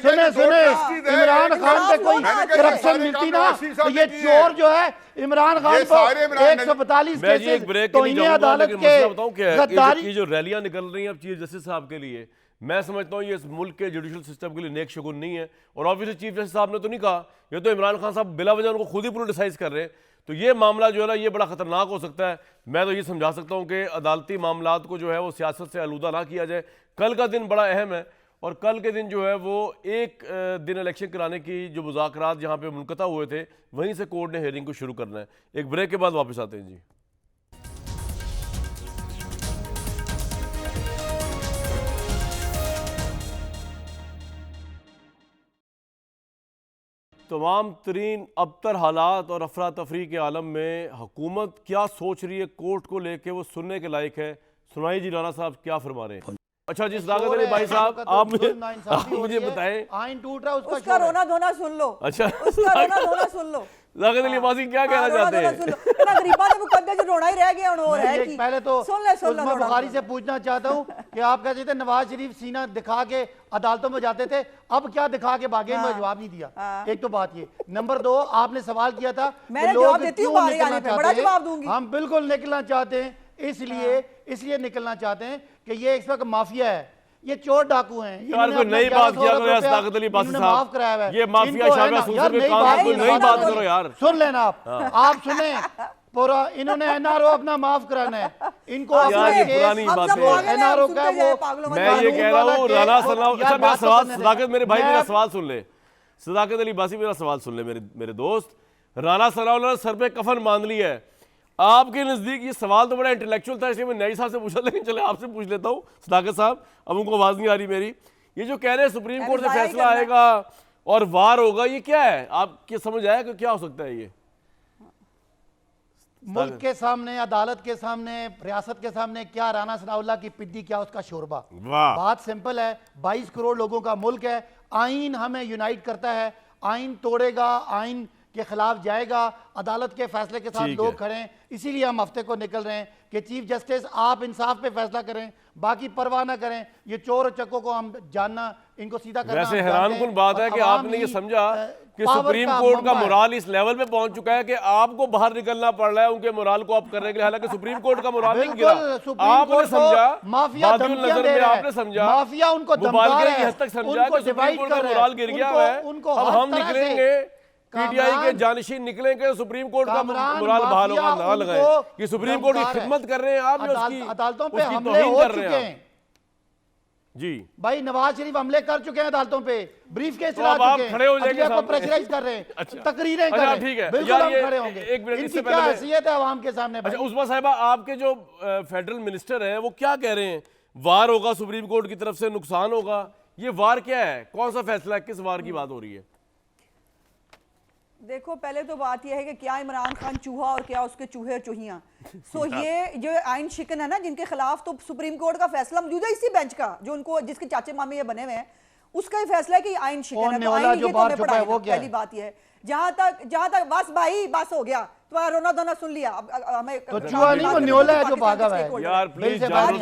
सुने सुने, इमरान खान पे कोई करप्शन मिलती ना, तो ये चोर जो है इमरान खान को 142 मैं जी एक केसेस ब्रेक के लिए तौहीन जाऊंगा, अदालत लेकिन के मसला बताऊं क्या है, गद्दारी। ये जो रैलियां निकल रही हैं अब चीफ जस्टिस साहब के लिए, मैं समझता हूँ ये इस मुल्क के जुडिशल सिस्टम के लिए नेक शगुन नहीं है। और ऑब्वियसली चीफ जस्टिस साहब ने तो नहीं कहा, ये तो इमरान खान साहब बिला वजह उनको खुद ही पोलिटिसाइज कर रहे हैं। तो ये मामला जो है ना ये बड़ा खतरनाक हो सकता है। मैं तो ये समझा सकता हूँ कि अदालती मामलात को जो है वो सियासत से आलूदा ना किया जाए। कल का दिन बड़ा अहम है और कल के दिन जो है वो एक दिन इलेक्शन कराने की जो मुज़ाकरात जहाँ पे मुनक़ता हुए थे, वहीं से कोर्ट ने हेयरिंग को शुरू करना है। एक ब्रेक के बाद वापस आते हैं जी। तमाम तरीन अबतर हालात और अफरा तफरी के आलम में हुकूमत क्या सोच रही है कोर्ट को लेके, वो सुनने के लायक है। सुनाई जी राना साहब क्या फरमा रहे हैं। अच्छा जी, सदाकत अली भाई साहब, आप मुझे बताएं, आइन टूट रहा है, उसका उसका रोना धोना सुन लो। अच्छा उसका रोना धोना सुन लो। सदाकत अली वासी क्या कहना चाहते हैं? गरीबा ने मुकद्दर जो रोना ही रह गया और है मैं कि पहले तो सुन ले उस्मा बुखारी से पूछना चाहता हूँ कि आप कहते थे नवाज शरीफ सीना दिखा के अदालतों में जाते थे, अब क्या दिखा के भागे? मैं जवाब नहीं दिया। एक तो बात ये। नंबर 2, आपने सवाल किया था मैंने जवाब देती हूँ बारी आने पे, बड़ा जवाब दूंगी। हम बिल्कुल निकलना चाहते हैं, इसलिए निकलना चाहते हैं कि ये इस वक्त माफिया है, ये चोर डाकू हैं। यार कोई नई बात किया करो यार सदाकत अली बासी माफ कराया साहब, है ये माफिया शामिल सूसर में काम कोई नई बात करो यार। सुन लेना आप सुने पूरा, इन्होंने एनआरओ अपना माफ कराना है इनको। यार ये पुरानी बात है। एनआरओ का वो मैं ये कह रहा हूँ राना सलाम। अच्छा मेरा सवाल, सदाकत मेरे भाई मेरा सवाल सुन ले, सदाकत अली बासी मेरा सवाल सुन ले मेरे दोस्त। राना सलाम ने सर पे कफन बांध ली है, आपके नजदीक ये सवाल तो बड़ा इंटेलेक्चुअल था, इसलिए मैं नई साहब से पूछा, लेकिन चले आपसे पूछ लेता हूँ सदाकत साहब, अब उनको आवाज नहीं आ रही मेरी। ये जो कह रहे हैं सुप्रीम कोर्ट से फैसला आएगा और वार होगा, ये क्या है? आपके समझ आया कि क्या हो सकता है? ये मुल्क के सामने, अदालत के सामने, रियासत के सामने क्या राना सनाउल्लाह की पिद्दी, क्या उसका शोरबा। बात सिंपल है, 22 करोड़ लोगों का मुल्क है, आइन हमें यूनाइट करता है, आइन तोड़ेगा, आइन के खिलाफ जाएगा, अदालत के फैसले के साथ लोग खड़े हैं, इसीलिए हम हफ्ते को निकल रहे हैं कि चीफ जस्टिस आप इंसाफ पे फैसला करें, बाकी परवाह ना करें। ये चोर चक्कों को हम जानना, इनको सीधा करना। वैसे हैरानकुन बात है कि आपने ये समझा कि सुप्रीम कोर्ट का मोराल इस लेवल पे पहुंच चुका है कि आपको बाहर निकलना पड़ रहा है उनके मोराल को आप करने के लिए, हालांकि सुप्रीम कोर्ट का मोराल नहीं गिरा। आपने समझा, बादल नजर में आपने समझा, माफिया उनको मुबालगे की हद तक समझा कि सुप्रीम कोर्ट का मोराल गिर गया है, अब हम निकलेंगे पीटीआई के जानशीन निकलेंगे सुप्रीम कोर्ट का मुराल बहाल होगा, ना लगाए कि सुप्रीम कोर्ट की खिदमत कर रहे हैं आप, अदालतों पे उसकी हमले तौहीन हो कर रहे चुके हैं हैं जी। भाई, नवाज शरीफ हमले कर चुके हैं अदालतों पे, ब्रीफ केस चला अब आप चुके खड़े हो हैं, जाएंगे अदलिया को सामने। प्रेशराइज कर रहे हैं, अच्छा। तकरीरें कर अच्छा, रहे हैं, ठीक है। बिल्कुल यार हम ये खड़े होंगे। एक मिनट, इनकी इससे क्या पहले हैसियत है आवाम के सामने भाई? अच्छा, उस्मा साहिबा, आपके जो फेडरल मिनिस्टर हैं वो क्या कह रहे हैं? वार होगा सुप्रीम कोर्ट की तरफ से, नुकसान होगा, ये वार क्या है? कौन सा फैसला है? किस वार की बात हो रही है? देखो, पहले तो बात यह है कि क्या इमरान खान चूहा और क्या उसके चूहे और चूहियां। सो ये जो आइन शिकन है ना, जिनके खिलाफ तो सुप्रीम कोर्ट का फैसला मौजूद है इसी बेंच का, जो उनको जिसके चाचे मामे ये बने हुए हैं, उसका ही फैसला है कि आइन शिकन है। तो आइन ये तो हमें पढ़ाएगा, पहली बात ये है। जहां तक बस भाई, बस हो गया, तुम्हारा रोना धोना सुन लिया, अब हमें तो चूहा नहीं, वो न्योला है जो भागा हुआ है। यार प्लीज, बात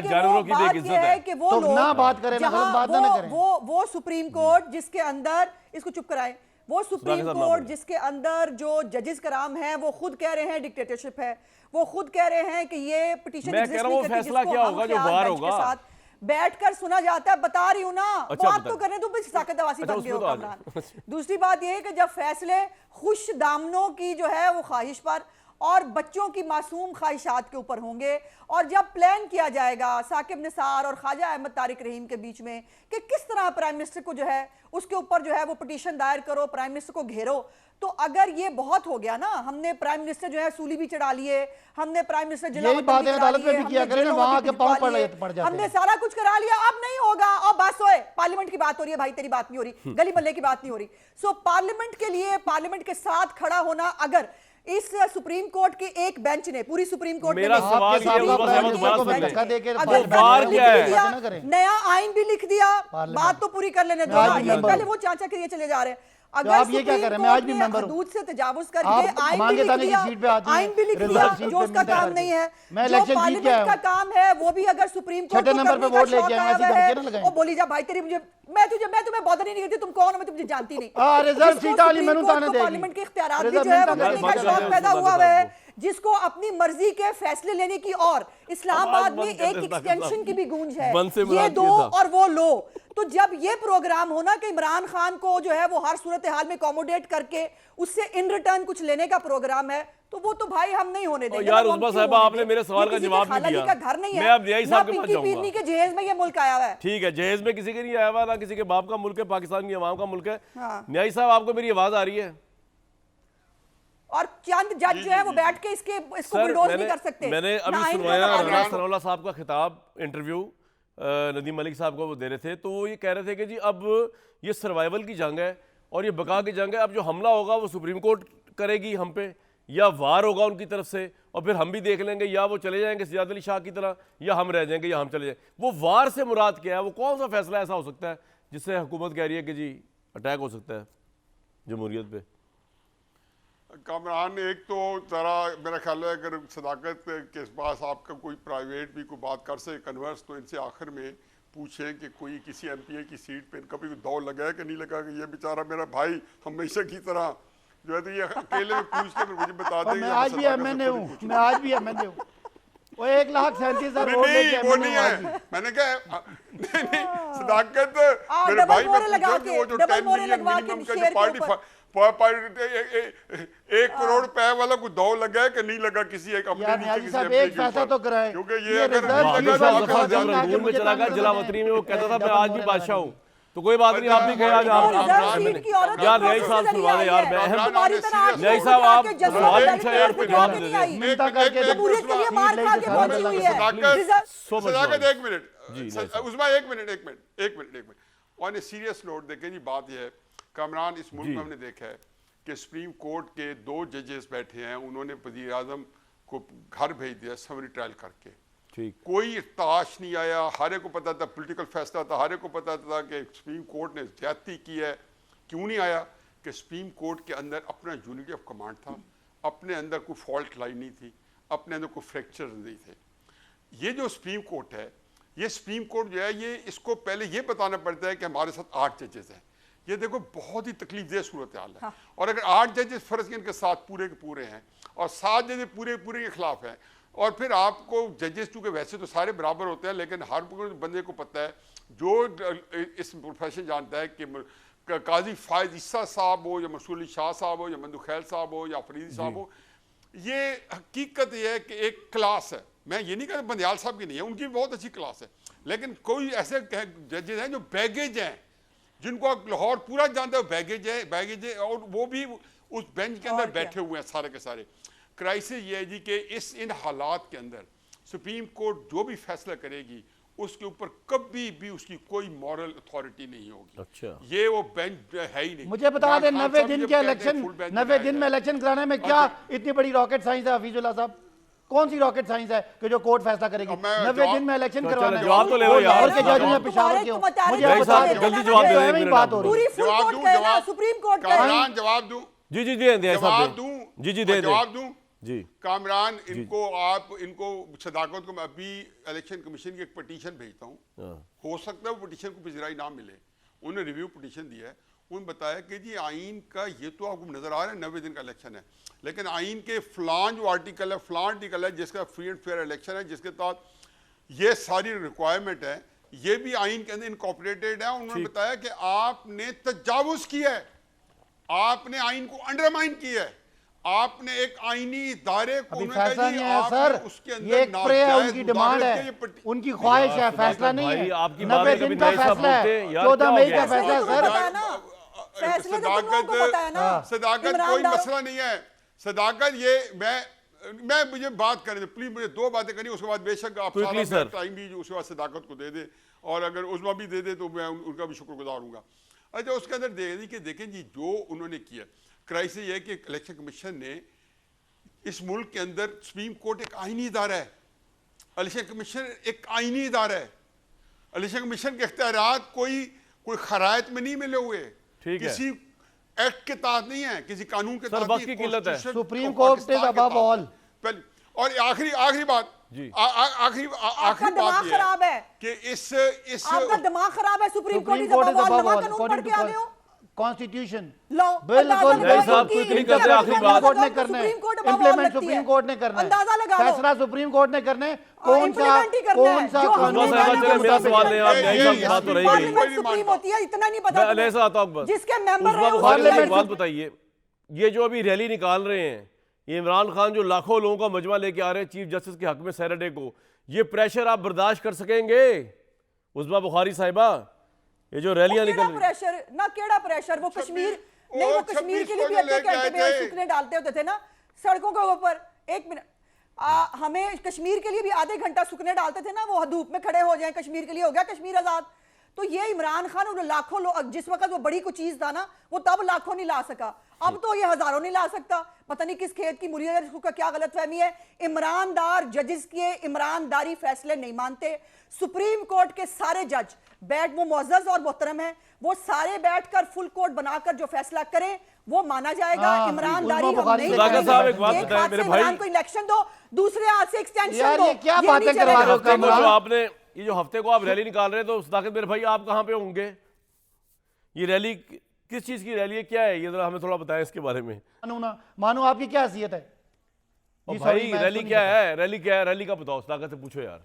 जानवरों की भी एक इज्जत है कि वो तो लोग ना बात करें, ना गलत बात ना करें। वो सुप्रीम कोर्ट जिसके अंदर, इसको चुप कराएं, वो सुप्रीम कोर्ट जिसके अंदर जो जजेस कराम हैं वो खुद कह रहे हैं डिक्टेटरशिप है, वो खुद कह रहे हैं कि ये पिटीशन एग्जिस्ट नहीं करती, फैसला क्या होगा जो वार होगा बैठकर सुना जाता है। बता रही हूं ना, अच्छा, बात तो करने दो, ताकत आवासी बन गए हो कमरान। दूसरी बात यह है कि जब फैसले खुश दामनों की जो है वो ख्वाहिश पर और बच्चों की मासूम ख्वाहिशात के ऊपर होंगे, और जब प्लान किया जाएगा साकिब निसार और ख्वाजा अहमद तारिक रहीम के बीच में कि किस तरह प्राइम मिनिस्टर को जो है उसके ऊपर जो है वो पिटीशन दायर करो, प्राइम मिनिस्टर को घेरो, तो अगर ये बहुत हो गया ना, हमने प्राइम मिनिस्टर जो है सूली भी चढ़ा लिए, हमने प्राइम मिनिस्टर यही बात है अदालत में भी किया करें ना, वहां के पांव पड़ जाते हैं, हमने सारा कुछ करा लिया, अब नहीं होगा। और बस होए, पार्लियामेंट की बात हो रही है भाई, तेरी बात नहीं हो रही, गली मल्ले की बात नहीं हो रही। सो पार्लियामेंट के लिए, पार्लियामेंट के साथ खड़ा होना, अगर इस सुप्रीम कोर्ट के एक बेंच ने, पूरी सुप्रीम कोर्ट मेरा ने सवाल ये नया आइन भी लिख दिया, बात तो पूरी कर लेने दो, पहले वो चाचा के लिए चले जा रहे हैं। अगर आप ये क्या कर रहे हैं? मैं आज भी मेंबर हूं, हदूद से तजावुज करके आइन भी लिख दिया, जो उसका काम नहीं है, जो पार्लियामेंट का काम है वो भी अगर सुप्रीम कोर्ट छठे नंबर पे वोट लेके आए, ऐसी धमकी ना लगाएं। वो बोली जा भाई, तेरी मुझे मैं तुम्हें बॉदर नहीं करती, तुम कौन हो, मैं तुझे जानती नहीं। रिजल्ट सीट वाली मैंने ताने देगी, पार्लियामेंट के इख्तियारात भी जो है वो देने का शौक पैदा हुआ है, जिसको अपनी मर्जी के फैसले लेने की, और इस्लामाबाद में एक एक्सटेंशन की भी गूंज है, ये दो और वो लो। तो जब ये प्रोग्राम होना कि इमरान खान को जो है वो हर सूरत हाल में अकोमोडेट करके उससे इन रिटर्न कुछ लेने का प्रोग्राम है, तो वो तो भाई हम नहीं होने देंगे। यार उस्मा साहिबा, आपने मेरे सवाल का जवाब नहीं दिया। घर नहीं है, मैं अब न्यायी साहब के पास जाऊंगा। के जहेज में ये मुल्क आया हुआ है। ठीक है, जहेज में किसी के नहीं आया हुआ, ना किसी के बाप का मुल्क है, पाकिस्तान की अवाम का मुल्क है। हाँ। न्यायी साहब, आपको मेरी आवाज आ रही है? और चंद जज जो है वो बैठ के इसको बुलडोज नहीं कर सकते। मैंने अभी सुनवाया राना सनाउल्लाह साहब का खिताब, इंटरव्यू नदीम मलिक साहब को वो दे रहे थे, तो वो ये कह रहे थे कि जी अब ये सर्वाइवल की जंग है और ये बका की जंग है, अब जो हमला होगा वो सुप्रीम कोर्ट करेगी हम पे, या वार होगा उनकी तरफ से, और फिर हम भी देख लेंगे, या वो चले जाएंगे सजाद अली शाह की तरह, या हम रह जाएंगे, या हम चले जाएंगे। वो वार से मुराद क्या है? वो कौन सा फैसला ऐसा हो सकता है जिससे हुकूमत कह रही है कि जी अटैक हो सकता है जमहूरियत पे? कामरान, एक तो ज़रा मेरा ख्याल है अगर सदाकत के पास आपका कोई प्राइवेट भी कोई बात कर सके कन्वर्स, तो इनसे आखिर में पूछें कि कोई किसी एमपीए की सीट पे कभी दौड़ लगा है कि नहीं लगा, कि ये बेचारा मेरा भाई हमेशा की तरह जो है, तो ये अकेले में पूछ के मुझे बता देंगे। मैं आज भी एमएनए हूं, मैं आज भी एमएनए हूं। वो 1,37,000 वोट लेके वो नहीं है, मैंने कहा नहीं सदाकत मेरे भाई में पूछा कि वो जो 10 मिलियन मिनिमम का जो पार्टी 1 करोड़ रुपए वाला कोई दौड़ लगा है कि नहीं लगा किसी एक अपने नीचे किसी एमपी एक फैसला तो कराएं, क्योंकि ये अगर नहीं लगा रंगून में चला गया जलावतनी में, वो कहता था मैं आज भी बादशाह हूं, तो कोई बात नहीं, आप भी कहे आज आप यार न्यायी साहब सुनवा दे यार, मैं न्यायी साहब आप सवाल पूछा यार, कोई जवाब दे दे। मिलता करके जमहूरियत के लिए मार खा के पहुंची हुई है। सदाकत एक मिनट, उस्मा एक minute on a serious note देखें जी, बात यह है कामरान, इस मुल्क में हमने देखा है कि सुप्रीम कोर्ट के 2 जजेस बैठे हैं, उन्होंने वज़ीर आज़म को घर भेज दिया समरी ट्रायल करके, कोई इर्ताश नहीं आया, हर एक को पता था पॉलिटिकल फैसला था, हर एक को पता था कि सुप्रीम कोर्ट ने ज्यादती की है। क्यों नहीं आया? कि सुप्रीम कोर्ट के अंदर अपना यूनिटी ऑफ कमांड था, अपने अंदर कोई फॉल्ट लाइन नहीं थी, अपने अंदर कोई फ्रैक्चर नहीं थे। ये जो सुप्रीम कोर्ट है, ये सुप्रीम कोर्ट जो है, ये इसको पहले ये बताना पड़ता है कि हमारे साथ 8 जजेस हैं। ये देखो बहुत ही तकलीफदेह सूरत हाल है। हाँ। और अगर 8 जजेस फर्ज के इनके साथ पूरे के पूरे हैं और 7 जजेस पूरे के खिलाफ हैं, और फिर आपको जजेस चूँकि वैसे तो सारे बराबर होते हैं, लेकिन हर बंदे को पता है जो इस प्रोफेशन जानता है कि काजी फायद ईसा साहब हो या मसूर अली शाह साहब हो या मंदू खैल साहब हो या अफरीदी साहब हो, ये हकीकत ये है कि एक क्लास है। मैं ये नहीं कहता बंदयाल साहब की नहीं है, उनकी बहुत अच्छी क्लास है, लेकिन कोई ऐसे जजेज हैं जो बैगेज हैं, जिनको आप लाहौर पूरा जानते हो बैगेज है, और वो भी उस बेंच के अंदर बैठे हुए हैं सारे के सारे। क्राइसिस ये है जी कि इन हालात के अंदर सुप्रीम कोर्ट जो भी फैसला करेगी उसके ऊपर कभी भी उसकी कोई मॉरल अथॉरिटी नहीं होगी। अच्छा, ये वो बेंच है ही नहीं। मुझे बता दें, 90 दिन के इलेक्शन, 90 दिन में इलेक्शन कराने में क्या इतनी बड़ी रॉकेट साइंस है हफीजुल्लाह साहब? कौन सी रॉकेट साइंस है कि जो कोर्ट फैसला करेगी? 90 दिन में इलेक्शन करवाना है। जवाब तो ले लो यार। और के जज ने पेशावर क्यों? मुझे आप बता दें, जल्दी जवाब दे दें, यही बात हो रही है। सुप्रीम कोर्ट का कामरान जवाब दूं, जी जी दे दे जवाब साहब, दूं, जी जी दे दे जवाब दूं जी। कामरान, इनको सदाकत को मैं अभी इलेक्शन कमीशन की एक पटिशन भेजता हूँ, हो सकता है वो पटिशन को पिजराई ना मिले, उन्होंने रिव्यू पटिशन दिया है, उन्होंने बताया कि जी आइन का ये तो आपको नजर आ रहा है 90 दिन का इलेक्शन है, लेकिन आइन के फलां जो आर्टिकल है, फलां आर्टिकल है जिसका फ्री एंड फेयर इलेक्शन है, जिसके तहत ये सारी रिक्वायरमेंट है, ये भी आइन के अंदर इनकॉर्पोरेटेड है। उन्होंने बताया कि आपने तजावुज किया है, आपने आइन को अंडरमाइन किया है, आपने एक आईनी इदारे को अभी फैसला नहीं आया सर, ये एक प्रे है, उनकी डिमांड है, उनकी ख्वाहिश है, फैसला नहीं है। 90 दिन का फैसला है, 14 मई का फैसला है सर। सदाकत कोई मसला नहीं है, सदाकत ये मैं मुझे बात करने दे प्लीज, मुझे 2 बातें करनी, उसके बाद बेशक आप सारा टाइम भी उसके बाद सदाकत को दे दे, और अगर उस्मा भी दे दे तो मैं उनका भी शुक्रगुजार हूँगा। अच्छा, उसके अंदर देखें जी जो उन्होंने किया, क्राइसिस ये है कि इलेक्शन कमीशन ने इस मुल्क के अंदर, सुप्रीम कोर्ट एक आईनी इदारा है, इलेक्शन कमीशन एक आईनी इदारा है, इलेक्शन कमीशन के इख्तियारात कोई खरायत में नहीं मिले हुए, किसी एक्ट के तहत नहीं है, किसी कानून के तहत नहीं, supreme court is above all. और आखिरी बात जी, आखिरी बात ये खराब है कि इस आपका दिमाग खराब है। Supreme court is court is above all, above all कानून पढ़ के आ गए हो, कॉन्स्टिट्यूशन लो बिल्कुल नहीं साहब, क्विकली करते आखिरी बात कोर्ट ने करना है, इंप्लीमेंट सुप्रीम कोर्ट ने करना है, अंदाजा लगा लो, फैसला सुप्रीम कोर्ट ने करना है। कौन सा कानून, मेरा सवाल नहीं, आप न्याय साहब बात तो रही गई, सुप्रीम होती है, इतना नहीं पता मैं ऐसा आता हूं, जिसके मेंबर है पार्लियामेंट बात बताइए, ये जो अभी रैली निकाल रहे हैं, ये इमरान खान जो लाखों लोगों का मजमा लेके आ रहे हैं चीफ जस्टिस के हक में सैटरडे को, ये प्रेशर आप बर्दाश्त कर सकेंगे उस्मा बुखारी साहिबा? ये जो रैलियां निकल रही, प्रेशर ना केड़ा प्रेशर, वो कश्मीर नहीं, वो कश्मीर के लिए भी अच्छे घंटे में सूखने डालते होते थे ना सड़कों के ऊपर। एक मिनट, हमें कश्मीर के लिए भी आधे घंटा सूखने डालते थे ना, वो धूप में खड़े हो जाएं, कश्मीर के लिए हो गया कश्मीर आजाद। तो ये इमरान खान और लाखों लोग, जिस वक्त वो बड़ी कोई चीज था ना, वो तब लाखों नहीं ला सका, अब तो ये हजारों नहीं ला सकता। पता नहीं किस खेत की मुरी है, उसका क्या गलतफहमी है। ईमानदार जजेस के ईमानदारी फैसले नहीं मानते। सुप्रीम कोर्ट के सारे जज वो मुअज़्ज़ज़ और मोहतरम है, वो सारे बैठकर फुल कोर्ट बनाकर जो फैसला करें वो माना जाएगा। ईमानदारी हम नहीं करेंगे। एक हाथ से इमरान को इलेक्शन दो, दूसरे हाथ से एक्सटेंशन दो, क्या बातें करवा रहे हो? आपने ये जो हफ्ते को आप रैली निकाल रहे हैं, तो सदाकत मेरे भाई आप कहाँ पे होंगे? ये रैली किस चीज की रैली है, क्या है ये, जरा हमें थोड़ा बताएं इसके बारे में। मानो आपकी क्या हैसियत है भाई? रैली क्या है, रैली क्या है, रैली का बताओ, सदाकत से पूछो यार।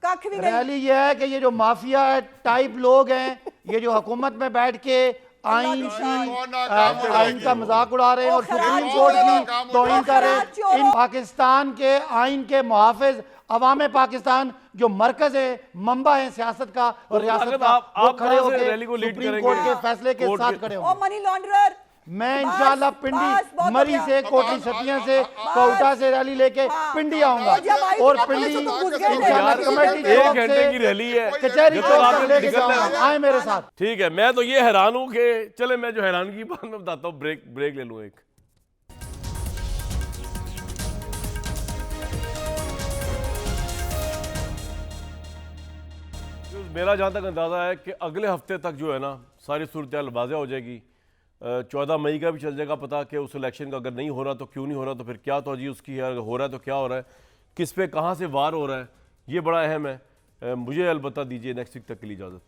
रैली ये है कि ये जो माफिया टाइप लोग हैं, ये जो हुकूमत में बैठ के आइन का मजाक उड़ा रहे हैं और सुप्रीम कोर्ट की तौहीन कर रहे हैं, इन पाकिस्तान के आइन के मुहाफिज अवाम पाकिस्तान जो मरकज है, मंबा है सियासत का और रियासत का, वो खड़े होकर सुप्रीम कोर्ट के फैसले के साथ खड़े होंगे। मनी लॉन्ड्रर मैं इंशाल्लाह पिंडी मरी से, कोटली छतियां से, कोटा से रैली लेके पिंडी आऊंगा और पिंडी इंशाल्लाह कमेटी एक घंटे की रैली है, कचहरी चौक लेके जाऊंगा, आए मेरे साथ। ठीक है, मैं तो ये हैरान हूं कि चले मैं जो हैरानगी की बात मैं बताता हूँ, ब्रेक ले लूं एक। मेरा जहां तक अंदाजा है कि अगले हफ्ते तक जो है ना सारी सूरत वाज़ेह हो जाएगी। 14 मई का भी चल जाएगा पता कि उस इलेक्शन का अगर नहीं हो रहा तो क्यों नहीं हो रहा, तो फिर क्या तौजीह उसकी है, अगर हो रहा है तो क्या हो रहा है, किस पे कहाँ से वार हो रहा है, ये बड़ा अहम है। मुझे अलबत्ता दीजिए नेक्स्ट वीक तक के लिए इजाज़त।